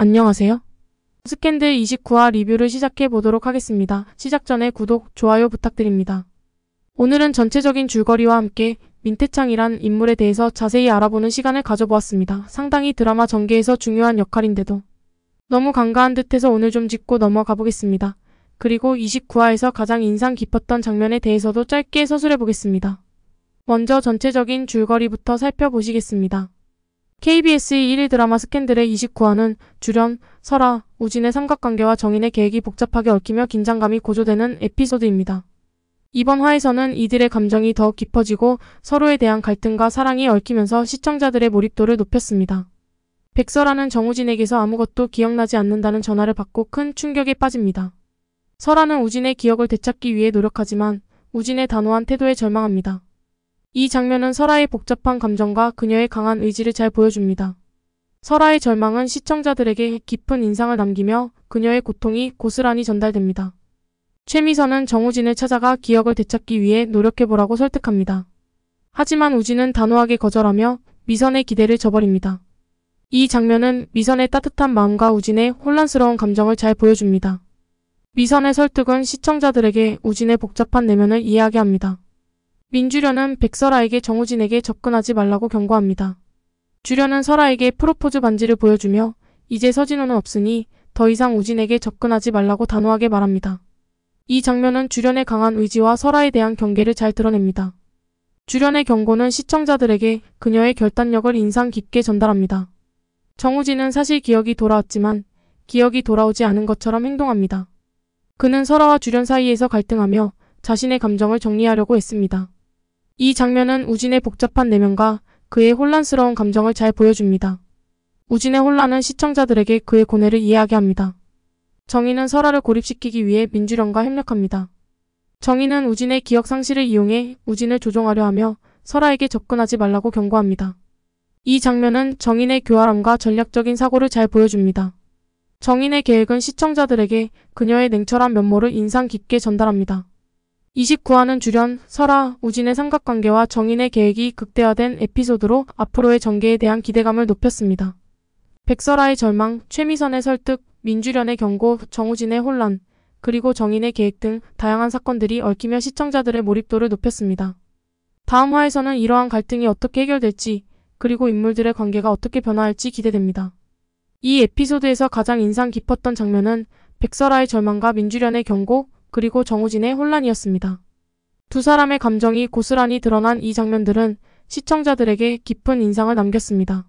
안녕하세요. 스캔들 29화 리뷰를 시작해 보도록 하겠습니다. 시작 전에 구독, 좋아요 부탁드립니다. 오늘은 전체적인 줄거리와 함께 민태창이란 인물에 대해서 자세히 알아보는 시간을 가져보았습니다. 상당히 드라마 전개에서 중요한 역할인데도 너무 간과한 듯해서 오늘 좀 짚고 넘어가 보겠습니다. 그리고 29화에서 가장 인상 깊었던 장면에 대해서도 짧게 서술해 보겠습니다. 먼저 전체적인 줄거리부터 살펴보시겠습니다. KBS 1일 드라마 스캔들의 29화는 주련, 설아, 우진의 삼각관계와 정인의 계획이 복잡하게 얽히며 긴장감이 고조되는 에피소드입니다. 이번 화에서는 이들의 감정이 더욱 깊어지고 서로에 대한 갈등과 사랑이 얽히면서 시청자들의 몰입도를 높였습니다. 백설아는 정우진에게서 아무것도 기억나지 않는다는 전화를 받고 큰 충격에 빠집니다. 설아는 우진의 기억을 되찾기 위해 노력하지만 우진의 단호한 태도에 절망합니다. 이 장면은 설아의 복잡한 감정과 그녀의 강한 의지를 잘 보여줍니다. 설아의 절망은 시청자들에게 깊은 인상을 남기며 그녀의 고통이 고스란히 전달됩니다. 최미선은 정우진을 찾아가 기억을 되찾기 위해 노력해보라고 설득합니다. 하지만 우진은 단호하게 거절하며 미선의 기대를 저버립니다. 이 장면은 미선의 따뜻한 마음과 우진의 혼란스러운 감정을 잘 보여줍니다. 미선의 설득은 시청자들에게 우진의 복잡한 내면을 이해하게 합니다. 민주련은 백설아에게 정우진에게 접근하지 말라고 경고합니다. 주련은 설아에게 프로포즈 반지를 보여주며 이제 서진호는 없으니 더 이상 우진에게 접근하지 말라고 단호하게 말합니다. 이 장면은 주련의 강한 의지와 설아에 대한 경계를 잘 드러냅니다. 주련의 경고는 시청자들에게 그녀의 결단력을 인상 깊게 전달합니다. 정우진은 사실 기억이 돌아왔지만 기억이 돌아오지 않은 것처럼 행동합니다. 그는 설아와 주련 사이에서 갈등하며 자신의 감정을 정리하려고 했습니다. 이 장면은 우진의 복잡한 내면과 그의 혼란스러운 감정을 잘 보여줍니다. 우진의 혼란은 시청자들에게 그의 고뇌를 이해하게 합니다. 정인은 설아를 고립시키기 위해 민주련과 협력합니다. 정인은 우진의 기억 상실을 이용해 우진을 조종하려 하며 설아에게 접근하지 말라고 경고합니다. 이 장면은 정인의 교활함과 전략적인 사고를 잘 보여줍니다. 정인의 계획은 시청자들에게 그녀의 냉철한 면모를 인상 깊게 전달합니다. 29화는 주련, 설아, 우진의 삼각관계와 정인의 계획이 극대화된 에피소드로 앞으로의 전개에 대한 기대감을 높였습니다. 백설아의 절망, 최미선의 설득, 민주련의 경고, 정우진의 혼란, 그리고 정인의 계획 등 다양한 사건들이 얽히며 시청자들의 몰입도를 높였습니다. 다음 화에서는 이러한 갈등이 어떻게 해결될지, 그리고 인물들의 관계가 어떻게 변화할지 기대됩니다. 이 에피소드에서 가장 인상 깊었던 장면은 백설아의 절망과 민주련의 경고, 그리고 정우진의 혼란이었습니다. 두 사람의 감정이 고스란히 드러난 이 장면들은 시청자들에게 깊은 인상을 남겼습니다.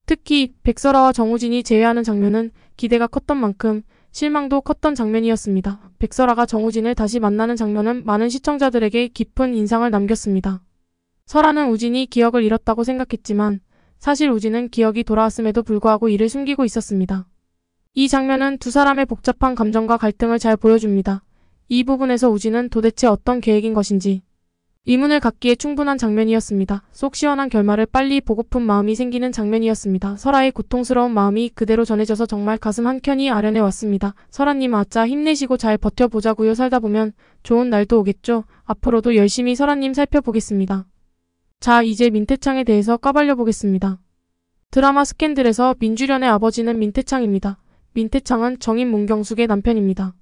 특히 백설아와 정우진이 재회하는 장면은 기대가 컸던 만큼 실망도 컸던 장면이었습니다. 백설아가 정우진을 다시 만나는 장면은 많은 시청자들에게 깊은 인상을 남겼습니다. 설아는 우진이 기억을 잃었다고 생각했지만 사실 우진은 기억이 돌아왔음에도 불구하고 이를 숨기고 있었습니다. 이 장면은 두 사람의 복잡한 감정과 갈등을 잘 보여줍니다. 이 부분에서 우진은 도대체 어떤 계획인 것인지 의문을 갖기에 충분한 장면이었습니다. 속 시원한 결말을 빨리 보고픈 마음이 생기는 장면이었습니다. 설아의 고통스러운 마음이 그대로 전해져서 정말 가슴 한켠이 아련해 왔습니다. 설아님 아짜 힘내시고 잘 버텨보자고요. 살다 보면 좋은 날도 오겠죠. 앞으로도 열심히 설아님 살펴보겠습니다. 자, 이제 민태창에 대해서 까발려 보겠습니다. 드라마 스캔들에서 민주련의 아버지는 민태창입니다. 민태창은 정인 문경숙의 남편입니다.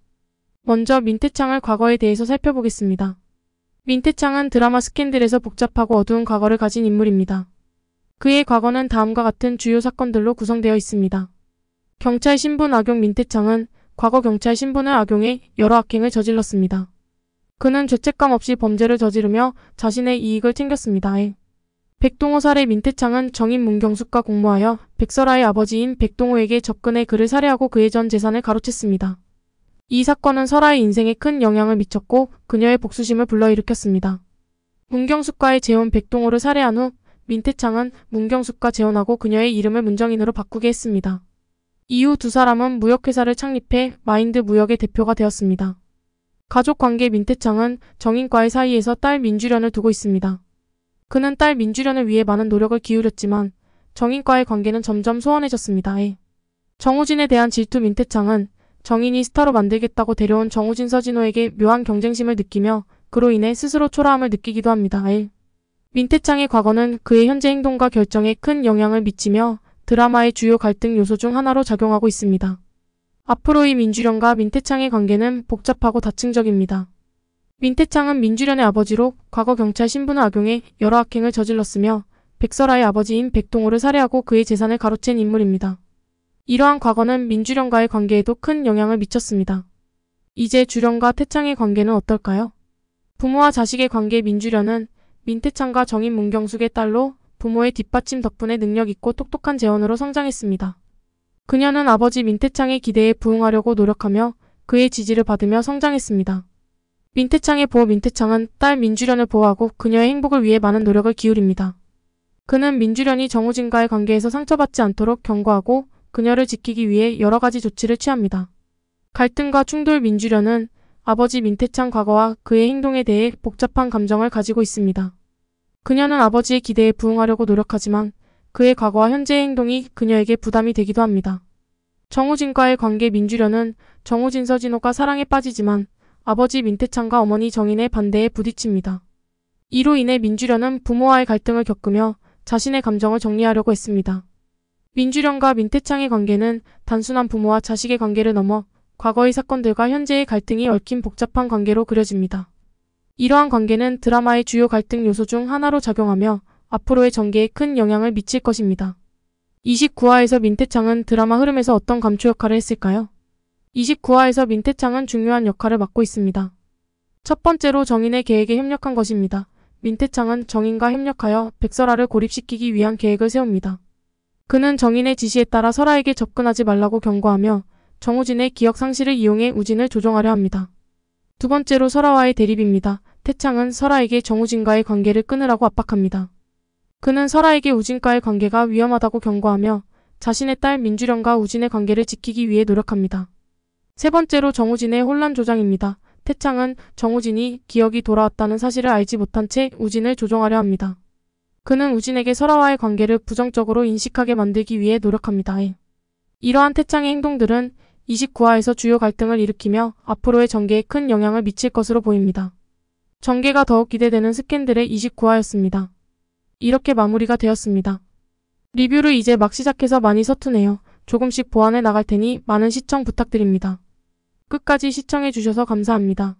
먼저 민태창을 과거에 대해서 살펴보겠습니다. 민태창은 드라마 스캔들에서 복잡하고 어두운 과거를 가진 인물입니다. 그의 과거는 다음과 같은 주요 사건들로 구성되어 있습니다. 경찰 신분 악용. 민태창은 과거 경찰 신분을 악용해 여러 악행을 저질렀습니다. 그는 죄책감 없이 범죄를 저지르며 자신의 이익을 챙겼습니다. 백동호 살해. 민태창은 정인 문경숙과 공모하여 백설아의 아버지인 백동호에게 접근해 그를 살해하고 그의 전 재산을 가로챘습니다. 이 사건은 설아의 인생에 큰 영향을 미쳤고 그녀의 복수심을 불러일으켰습니다. 문경숙과의 재혼. 백동호를 살해한 후 민태창은 문경숙과 재혼하고 그녀의 이름을 문정인으로 바꾸게 했습니다. 이후 두 사람은 무역회사를 창립해 마인드 무역의 대표가 되었습니다. 가족관계. 민태창은 정인과의 사이에서 딸 민주련을 두고 있습니다. 그는 딸 민주련을 위해 많은 노력을 기울였지만 정인과의 관계는 점점 소원해졌습니다. 정우진에 대한 질투. 민태창은 정인이 스타로 만들겠다고 데려온 정우진 서진호에게 묘한 경쟁심을 느끼며 그로 인해 스스로 초라함을 느끼기도 합니다. 민태창의 과거는 그의 현재 행동과 결정에 큰 영향을 미치며 드라마의 주요 갈등 요소 중 하나로 작용하고 있습니다. 앞으로 이 민주련과 민태창의 관계는 복잡하고 다층적입니다. 민태창은 민주련의 아버지로 과거 경찰 신분을 악용해 여러 악행을 저질렀으며 백설아의 아버지인 백동호를 살해하고 그의 재산을 가로챈 인물입니다. 이러한 과거는 민주련과의 관계에도 큰 영향을 미쳤습니다. 이제 주련과 태창의 관계는 어떨까요? 부모와 자식의 관계. 민주련은 민태창과 정인 문경숙의 딸로 부모의 뒷받침 덕분에 능력있고 똑똑한 재원으로 성장했습니다. 그녀는 아버지 민태창의 기대에 부응하려고 노력하며 그의 지지를 받으며 성장했습니다. 민태창의 부호 민태창은 딸 민주련을 보호하고 그녀의 행복을 위해 많은 노력을 기울입니다. 그는 민주련이 정우진과의 관계에서 상처받지 않도록 경고하고 그녀를 지키기 위해 여러 가지 조치를 취합니다. 갈등과 충돌. 민주련은 아버지 민태창 과거와 그의 행동에 대해 복잡한 감정을 가지고 있습니다. 그녀는 아버지의 기대에 부응하려고 노력하지만 그의 과거와 현재의 행동이 그녀에게 부담이 되기도 합니다. 정우진과의 관계. 민주련은 정우진 서진호가 사랑에 빠지지만 아버지 민태창과 어머니 정인의 반대에 부딪힙니다. 이로 인해 민주련은 부모와의 갈등을 겪으며 자신의 감정을 정리하려고 했습니다. 민주련과 민태창의 관계는 단순한 부모와 자식의 관계를 넘어 과거의 사건들과 현재의 갈등이 얽힌 복잡한 관계로 그려집니다. 이러한 관계는 드라마의 주요 갈등 요소 중 하나로 작용하며 앞으로의 전개에 큰 영향을 미칠 것입니다. 29화에서 민태창은 드라마 흐름에서 어떤 감초 역할을 했을까요? 29화에서 민태창은 중요한 역할을 맡고 있습니다. 첫 번째로 정인의 계획에 협력한 것입니다. 민태창은 정인과 협력하여 백설아를 고립시키기 위한 계획을 세웁니다. 그는 정인의 지시에 따라 설아에게 접근하지 말라고 경고하며 정우진의 기억 상실을 이용해 우진을 조종하려 합니다. 두 번째로 설아와의 대립입니다. 태창은 설아에게 정우진과의 관계를 끊으라고 압박합니다. 그는 설아에게 우진과의 관계가 위험하다고 경고하며 자신의 딸 민주련과 우진의 관계를 지키기 위해 노력합니다. 세 번째로 정우진의 혼란 조장입니다. 태창은 정우진이 기억이 돌아왔다는 사실을 알지 못한 채 우진을 조종하려 합니다. 그는 우진에게 설아와의 관계를 부정적으로 인식하게 만들기 위해 노력합니다. 이러한 태창의 행동들은 29화에서 주요 갈등을 일으키며 앞으로의 전개에 큰 영향을 미칠 것으로 보입니다. 전개가 더욱 기대되는 스캔들의 29화였습니다. 이렇게 마무리가 되었습니다. 리뷰를 이제 막 시작해서 많이 서투네요. 조금씩 보완해 나갈 테니 많은 시청 부탁드립니다. 끝까지 시청해주셔서 감사합니다.